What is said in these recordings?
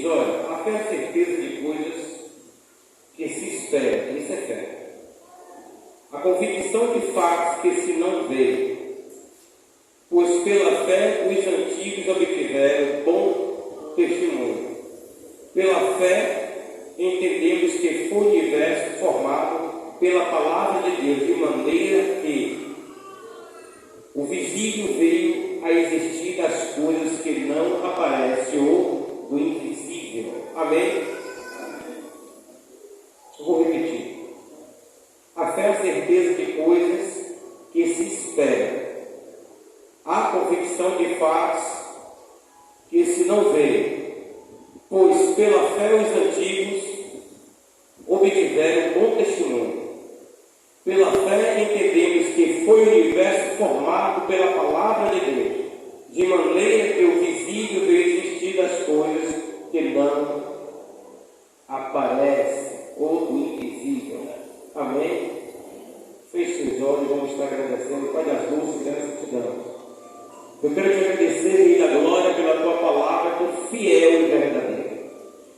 diz, olha, a fé é a certeza de coisas que se esperam, isso é fé. A convicção de fatos que se não vê, pois pela fé os antigos obtiveram bom testemunho. Pela fé entendemos que foi o universo formado pela palavra de Deus, de maneira que o visível veio a existir das coisas que não aparecem ou do invisível. Amém? Vou repetir. A fé é a certeza de coisas que se esperam. A convicção de fatos que se não vê, pois pela fé os antigos obtiveram bom testemunho. Pela fé entendemos que foi o universo formado pela palavra de Deus, de maneira que o visível veio existir das coisas que não aparecem, ou do invisível. Amém? Feche seus olhos, vamos estar agradecendo. Pai das luzes, graças te damos. Eu quero te agradecer, Rei da Glória, pela tua palavra, tão fiel e verdadeira.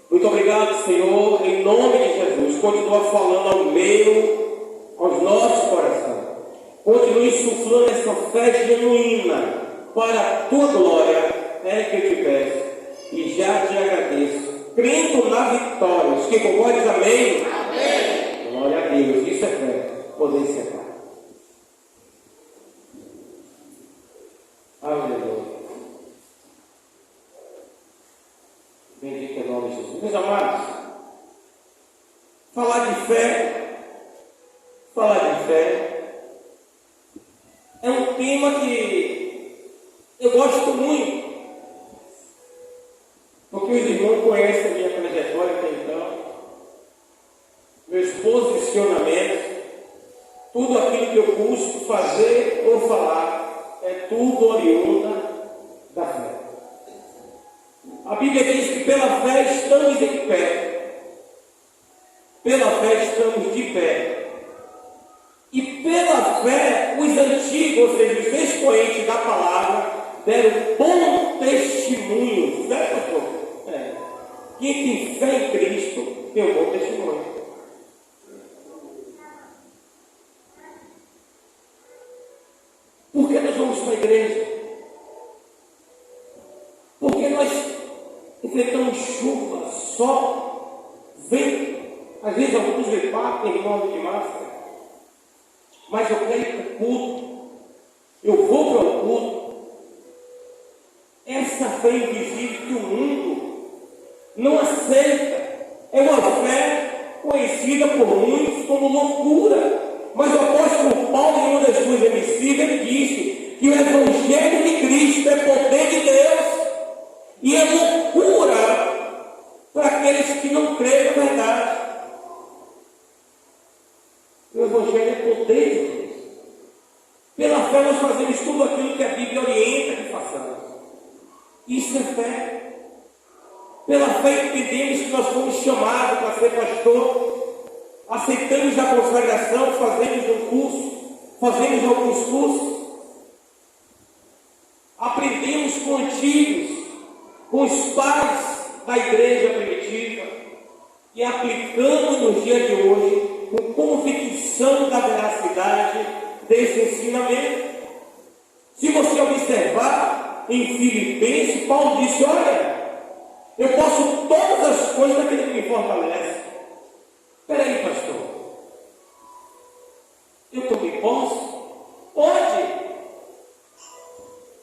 Muito obrigado, Senhor, em nome de Jesus. Continua falando ao meu, aos nossos corações. Continue insuflando essa fé genuína para a tua glória. É que eu te peço e já te agradeço. Crendo na vitória. Os que concordam, amém? Amém. Glória a Deus. Isso é fé. Poder ser Pai. Aleluia. Bendito é o nome de Jesus. Meus amados, falar de fé é um tema que eu gosto muito, porque os irmãos conhecem a minha trajetória até então, meus posicionamentos, tudo aquilo que eu busco fazer ou falar é tudo oriunda da fé. A Bíblia diz que pela fé estamos em pé. Pela fé estamos de pé. E pela fé os antigos, ou seja, os expoentes da palavra, deram bom testemunho. Certo, pastor? Quem tem fé em Cristo tem um bom testemunho. Por que nós vamos para a igreja? Porque nós enfrentamos chuva, sol, vento. Às vezes alguns repartem em nome de máscara. Mas eu quero ir para o culto. Eu vou para o culto. Essa fé invisível que o mundo não aceita. É uma fé conhecida por muitos como loucura. Mas o apóstolo Paulo, em uma das suas epístolas, ele disse que o Evangelho de Cristo é poder de Deus. E é loucura para aqueles que não creem na verdade. O Evangelho é poder de Deus. Pela fé nós fazemos tudo aquilo que a Bíblia orienta que façamos. Isso é fé. Pela fé entendemos que nós fomos chamados para ser pastor. Aceitamos a consagração, fazemos um curso, fazemos alguns cursos. Aprendemos com antigos, com os pais da igreja primitiva e aplicamos nos dias de hoje com convicção da veracidade desse ensinamento. Se você observar em Filipenses, Paulo disse, olha, eu posso todas as coisas daquele que me fortalece. Espera aí, pastor, eu também posso? Pode,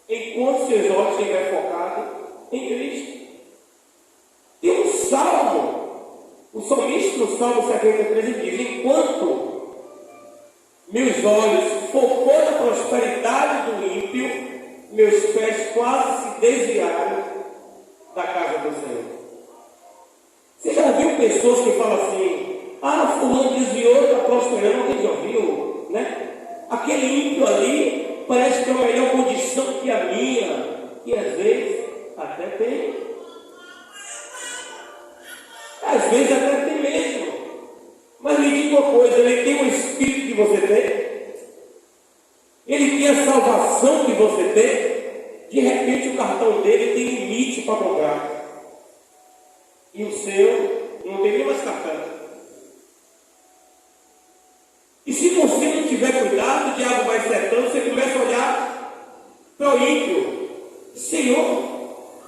enquanto seus olhos estiverem focados em Cristo. Tem um salmo, o salmista no Salmo 73 diz, enquanto meus olhos focou na prosperidade do ímpio, meus pés quase se desviaram da casa do Senhor. Você já viu pessoas que falam assim, fulano desviou, está prosperando, alguém já viu, né? Aquele ímpio ali parece que tem uma melhor condição que a minha, e às vezes até tem. Às vezes até tem mesmo. Mas me diga uma coisa, ele tem o espírito que você tem? Ele tem a salvação que você tem? De repente o cartão dele tem limite para comprar. e o seu não tem nem mais cartão. E se você não tiver cuidado, o diabo vai setando, você começa a olhar para o ímpio. Senhor,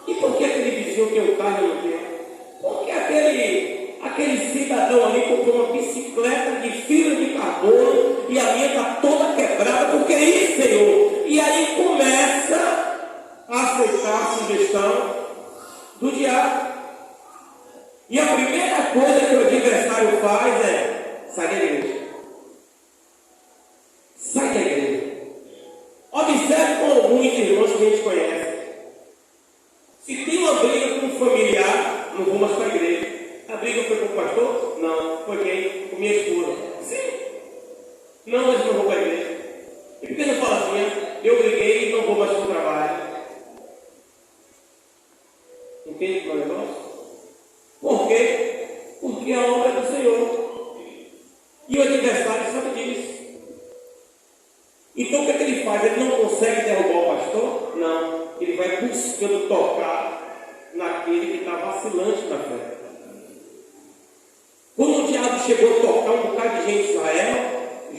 e por que aquele vizinho tem um carro e não tem? Por que aquele cidadão ali comprou uma bicicleta de fibra de carbono e a minha está toda quebrada? Por que isso, Senhor? E aí começa a aceitar a sugestão do diabo. E a primeira coisa que o adversário faz é: sai da igreja. Sai da igreja. Observe com alguns irmãos que a gente conhece. Se tem uma briga com um familiar, não vou mais para a igreja. A briga foi com o pastor? Não. Foi quem? Com minha esposa. Sim. Não, mas não vou para a igreja. E por que não fala assim? Eu briguei e não vou mais para o trabalho. Entende o negócio? Por quê? Porque a obra é do Senhor. E o adversário sabe disso. Então o que ele faz? Ele não consegue derrubar o pastor? Não. Ele vai buscando tocar naquele que está vacilante na fé. Quando o diabo chegou a tocar um bocado de gente em Israel,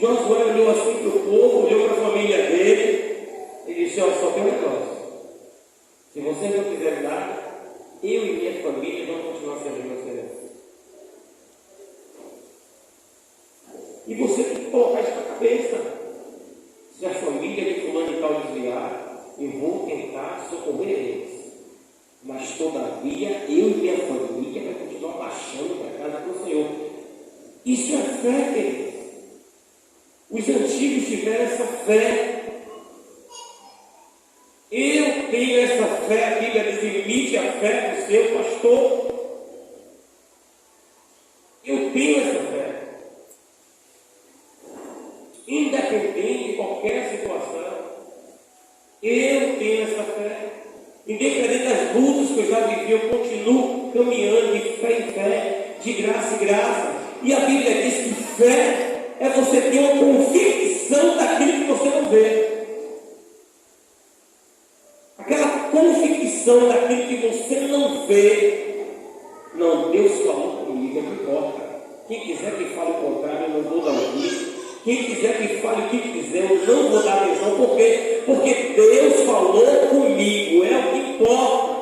Josué olhou assim para o povo, olhou para a família dele e disse: olha, só tem um negócio. Se vocês não fizerem nada, eu e minha família vamos continuar servindo a Senhor. E você tem que colocar isso na cabeça. Se a família de fulano e tal desviar, eu vou tentar socorrer eles. Mas todavia, eu e minha família vai continuar baixando para a casa do Senhor. Isso é fé, queridos. Os antigos tiveram essa fé. Eu tenho essa fé. A Bíblia diz: imite a fé do seu pastor. Eu tenho essa fé. Independente de qualquer situação, eu tenho essa fé. Independente das lutas que eu já vivi, eu continuo caminhando de fé em fé, de graça em graça. E a Bíblia diz que fé é você ter uma convicção daquilo que você não vê. Aquela convicção daquilo que você não vê. Não, Deus falou comigo, não importa. Quem quiser que fale o contrário, eu não vou dar ouvido. Quem quiser que fale o que quiser, eu não vou dar atenção. Por quê? Porque Deus falou comigo, é o que importa.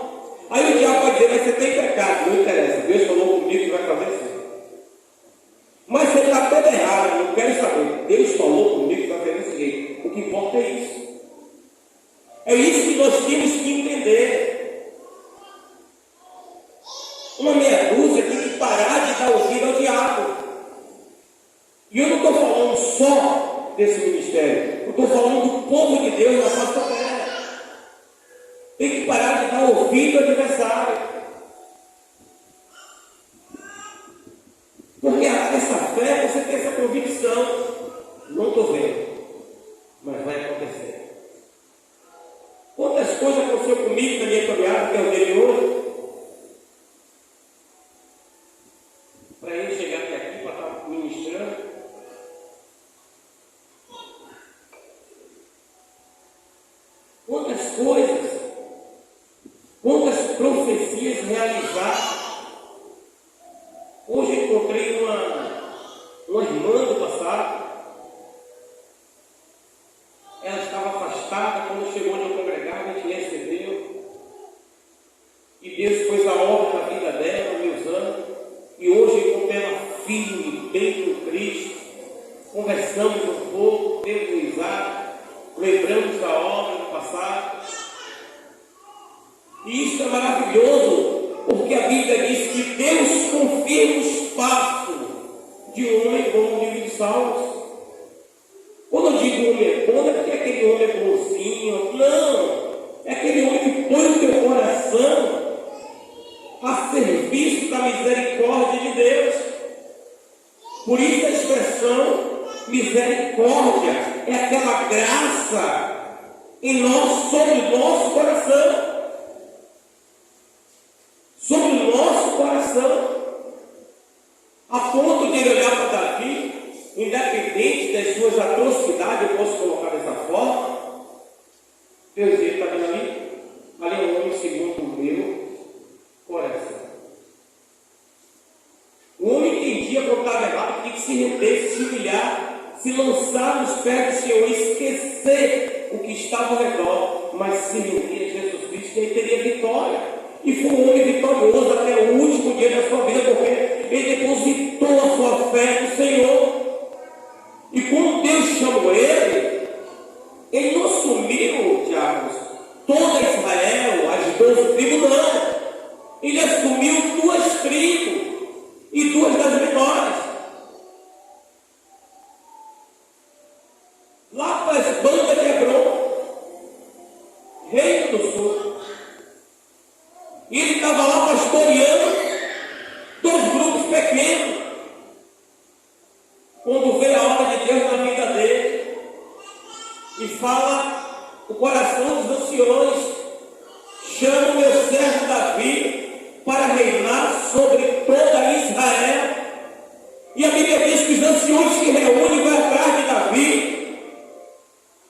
Aí o diabo vai dizer: mas você tem pecado, não interessa. Deus falou comigo que vai fazer assim. Mas você está todo errado, não quero saber. Deus falou comigo que vai fazer desse jeito. O que importa é isso. É isso que nós temos que entender. Uma meia dúzia tem que parar de dar ouvido ao diabo. E eu não estou falando só desse ministério, eu estou falando do povo de Deus na face da terra. Tem que parar de dar ouvido ao adversário. Porque essa fé, você tem essa convicção. Não estou vendo, mas vai acontecer. Quantas coisas aconteceu comigo na minha caminhada, que eu dei hoje, para eu chegar até aqui, para estar ministrando. Quantas coisas, quantas profecias realizadas. Hoje eu encontrei uma irmã do passado. Ela estava afastada. Quando chegou onde eu congregava, a gente recebeu. E Deus fez a obra na vida dela, meus anos. E hoje eu encontrei ela firme, bem com Cristo. Conversamos um pouco, temos risada, lembramos da obra do passado. E isso é maravilhoso, porque a Bíblia diz que Deus confirma o espaço de um homem bom no livro de Salmos. Quando eu digo homem é bom, não é porque aquele homem é bonzinho, não. É aquele homem que põe o teu coração a serviço da misericórdia de Deus. Por isso a expressão misericórdia é aquela graça sobre o nosso coração. Sobre o nosso coração. fé do Senhor, esquecer o que estava ao redor, mas se render a Jesus Cristo, ele teria vitória. E foi um homem vitorioso até o último dia da sua vida, porque ele depositou a sua fé no Senhor. E quando Deus chamou ele não assumiu, diabos, toda Israel, as 12 tribos, não. Ele assumiu 2 tribos e 2 das menores. Lá para as bandas de Hebron, Reino do Sul. E ele estava lá pastoreando 2 grupos pequenos. Quando veio a hora de Deus na vida dele, e fala o coração dos anciões, chama o meu servo Davi para reinar sobre toda Israel. E a Bíblia diz que os anciões se reúnem e vão atrás de Davi.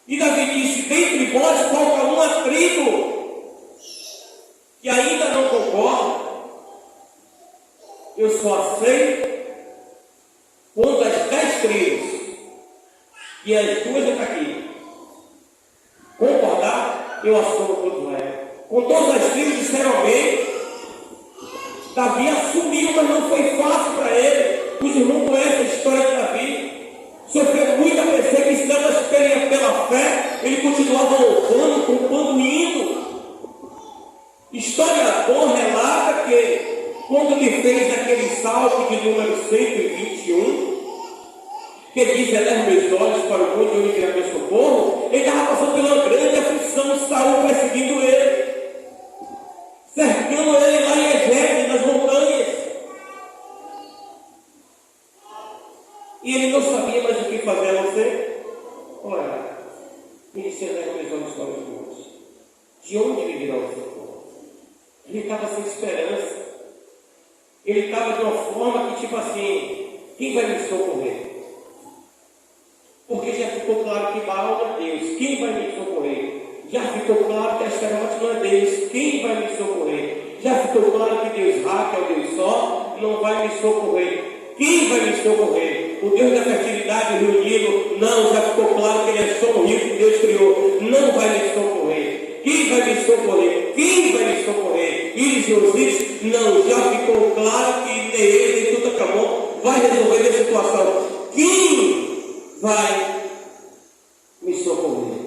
E Davi disse: dentre vós falta uma tribo que ainda não concorda. Eu só aceito quando as 10 tribos, e as 2 estão aqui, concordar, eu assumo todo Israel. Com todas as tribos disseram amém. Davi assumiu, mas não foi fácil para ele. Os irmãos conhecem a história de Davi. Sofreu muita perseguição, mas pela fé ele continuava louvando, compondo hino. Historiador relata que quando ele fez aquele salmo de número 121, que diz: eleva meus olhos para o monte onde virá meu socorro, ele estava passando por uma grande aflição, Saul perseguindo ele, cercando ele lá em Egede, nas montanhas. E ele não sabia mais o que fazer a você. Ora, ele se eleva meus olhos para os montes. De onde ele virá o socorro? Ele estava sem esperança. Ele estava de uma forma que, tipo assim, quem vai me socorrer? Porque já ficou claro que Baal não é Deus. Quem vai me socorrer? Já ficou claro que Astarote não é Deus. Quem vai me socorrer? Já ficou claro que Deus Ra, que é o Deus só, não vai me socorrer. Quem vai me socorrer? O Deus da fertilidade reunido? Não, já ficou claro que ele é só o rio que Deus criou. Não vai me socorrer. Quem vai me socorrer? Quem vai me socorrer? Íris e Osíris? Não, já ficou claro que nem ele, nem tudo acabou, vai resolver a situação. Quem vai me socorrer?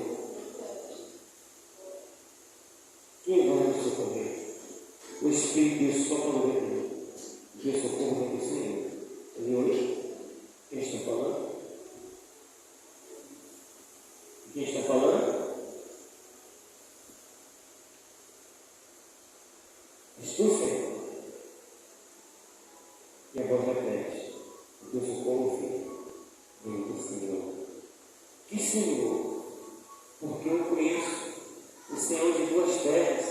Quem vai me socorrer? O Espírito de Deus só para o Deus socorro do Senhor. Entendeu isso? Quem está falando? Quem está falando? Estou Senhor. E agora repete: Deus socorro, filho, do Senhor. Que Senhor? Porque eu conheço o Senhor de 2 terras.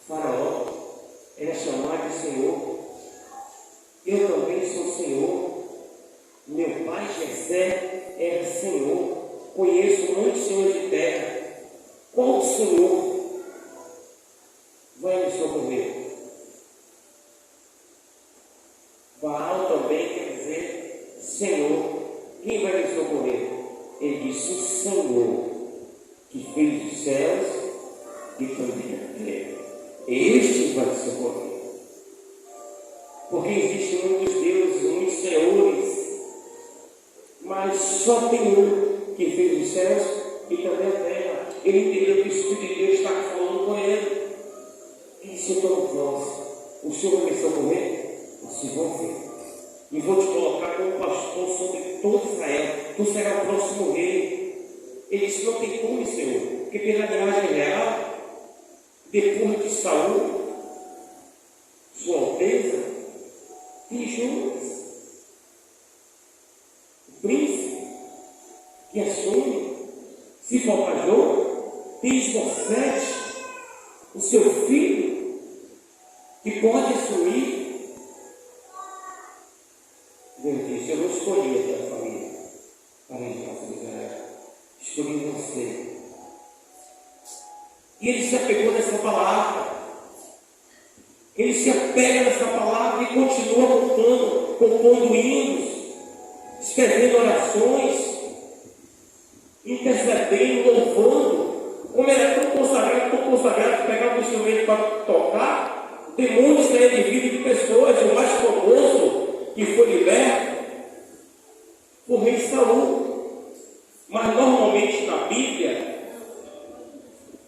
Faraó era chamado de Senhor. Eu também sou Senhor. Meu pai Jessé era Senhor. Conheço muitos senhores de terra. Qual Senhor vai me socorrer? Baal também quer dizer Senhor. Quem vai me socorrer? Ele disse: o Senhor que fez os céus e também a terra. Este vai me socorrer. Porque existem muitos deuses, muitos senhores, mas só tem um que fez os céus e também a terra. Ele entendeu que o Espírito de Deus está falando com ele. Ele disse: eu estou no próximo. O Senhor vai me socorrer? Assim vão ver. E vou te colocar como pastor sobre todo Israel. Tu será o próximo rei. Ele disse: não tem como, Senhor, porque pela linhagem real, depois de Saul, Sua Alteza, tem Jonas, o príncipe, que assume. Se faltar Jonas, tem Esbofete, o seu filho, que pode assumir. Deus disse: eu não escolhi a tua família para entrar em Israel. Escolhi você. E ele se apegou nessa palavra. Ele se apega nessa palavra e continua compondo hinos, escrevendo orações. intercedendo, louvando, como ele é tão consagrado, pegar um instrumento para tocar, demônios saem de vida de pessoas. O mais famoso que foi liberto foi o rei Saul. Mas normalmente na Bíblia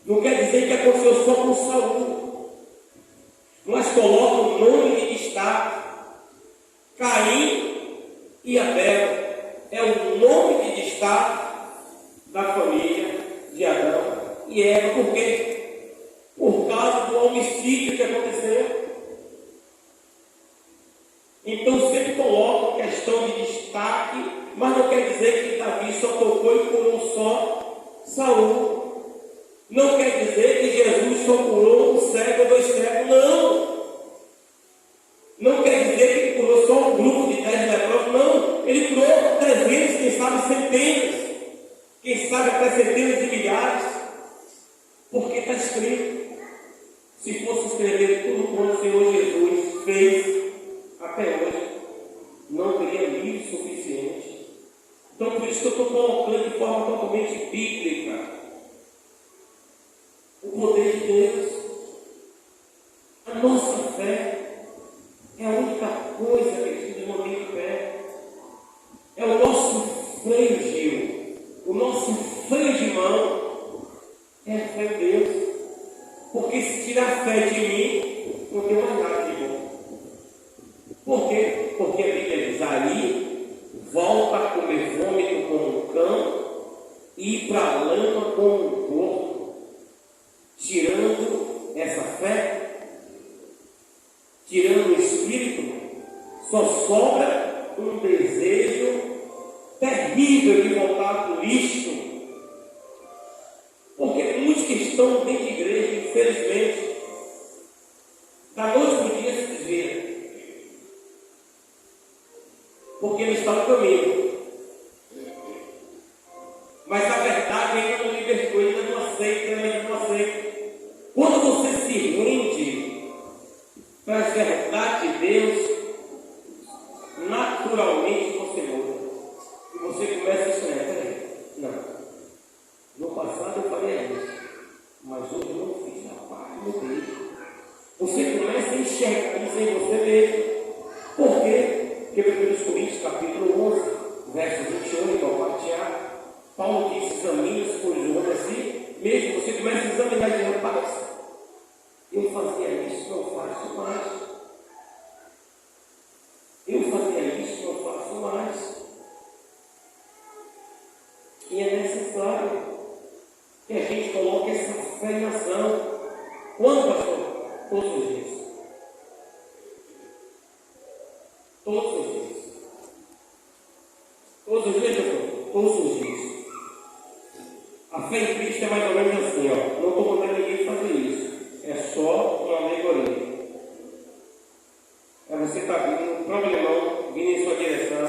não quer dizer que aconteceu só com Saul, mas coloca o nome de destaque: Caim e Abel. É o nome de destaque da família de Adão e Eva. Por quê? Por causa do homicídio que aconteceu. Então sempre coloca questão de destaque, mas não quer dizer que Davi só tocou e curou só Saul. Não quer dizer que Jesus só curou um cego ou 2 cegos. Não. Não quer dizer que ele curou só um grupo de 10 leprosos. Não. Ele curou 300, quem sabe centenas. Quem sabe até centenas de milhares. Porque está escrito. Se fosse escrever tudo como o Senhor Jesus fez até hoje, não teria livro suficiente. Então por isso que eu estou colocando de forma totalmente bíblica o poder de Deus. A nossa fé é a única coisa que nos mantém de pé. É o nosso freio, Gil. O nosso freio de mão é a fé em Deus. Porque se tirar a fé de mim, não tem mais nada de bom. Por quê? Porque a Bíblia diz: aí volta a comer vômito como um cão e ir para a lama como um porco. Tirando essa fé, tirando o espírito, só sobra um desejo terrível de voltar para o lixo. Porque muitos que estão dentro de igreja, infelizmente, da noite para o dia se desviam. Porque ele está no caminho. Mas a verdade ainda não libertou, ainda não aceita. Quando você se rende para a verdade de Deus, naturalmente você muda. E você começa a sonhar: peraí, não. No passado eu faria isso, mas hoje eu não fiz. Rapaz, mudei. Você começa a enxergar isso em você mesmo. Por quê? Porque 1 Coríntios capítulo 11, verso 28, ao partear, Paulo diz: examine-se por outro assim, mesmo você começa a examinar de rapaz. Eu fazia isso, não faço mais. Eu fazia isso, não faço mais. E é necessário que a gente coloque essa fé em ação. Quando, pastor? Todos os dias. Todos os dias. Todos os dias, pastor? Todos os dias. A fé em Cristo é mais ou menos assim, ó. Não estou mandando ninguém fazer isso. É só uma alegoria. É você estar vindo, um problemão, vindo em sua direção.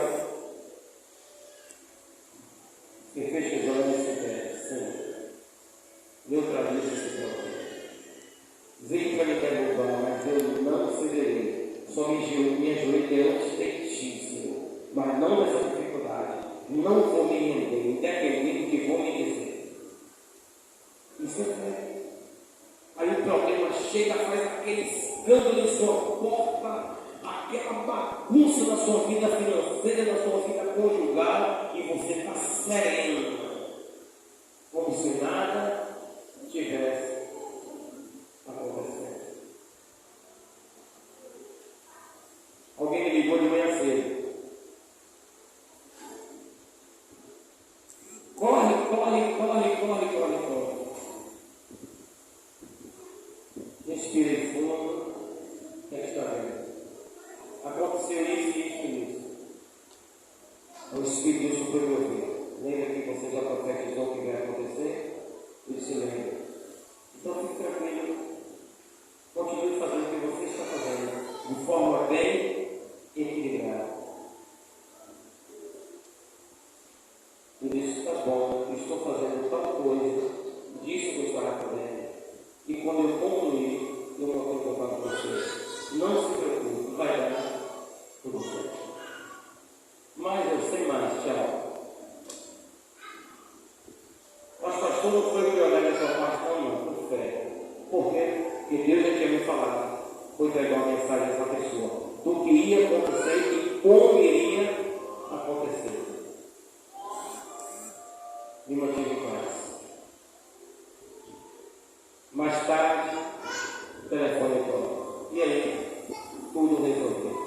Você fecha os olhos e você pede: Senhor, eu traduzo esse problema. Veio para me derrubar, mas eu não cederei. Só me ajoelhei diante de ti, Senhor. Mas não nessa dificuldade. Não vou me render, independente do que vou me dizer. Isso é fé. Aí o problema chega, faz aquele escândalo em sua porta, aquela bagunça na sua vida financeira, na sua vida conjugal, e você está sereno, como se nada tivesse acontecendo. Alguém me ligou de manhã cedo. Corre. Respirei fundo. O que está vendo? Aconteceu isso. O Espírito de Deus foi meu ouvido. Lembra que você já profetizou o que vai acontecer? Eu disse: lembra. Então fique tranquilo. Continue fazendo o que você está fazendo, de forma bem equilibrada. Eu disse: está bom, eu estou fazendo tal coisa, disso que eu estava fazendo. E quando eu concluir, eu vou contar para vocês. Não se preocupe, vai dar tudo certo. Mas eu sei mais, tchau. pastor, não foi prioridade da sua parte, não, por fé. Por quê? Porque Deus já tinha me falado, foi entregar uma mensagem a essa pessoa, do que ia acontecer e como iria acontecer. Me mantive em paz. Mais tarde, o telefone toca. E aí, tudo resolvido.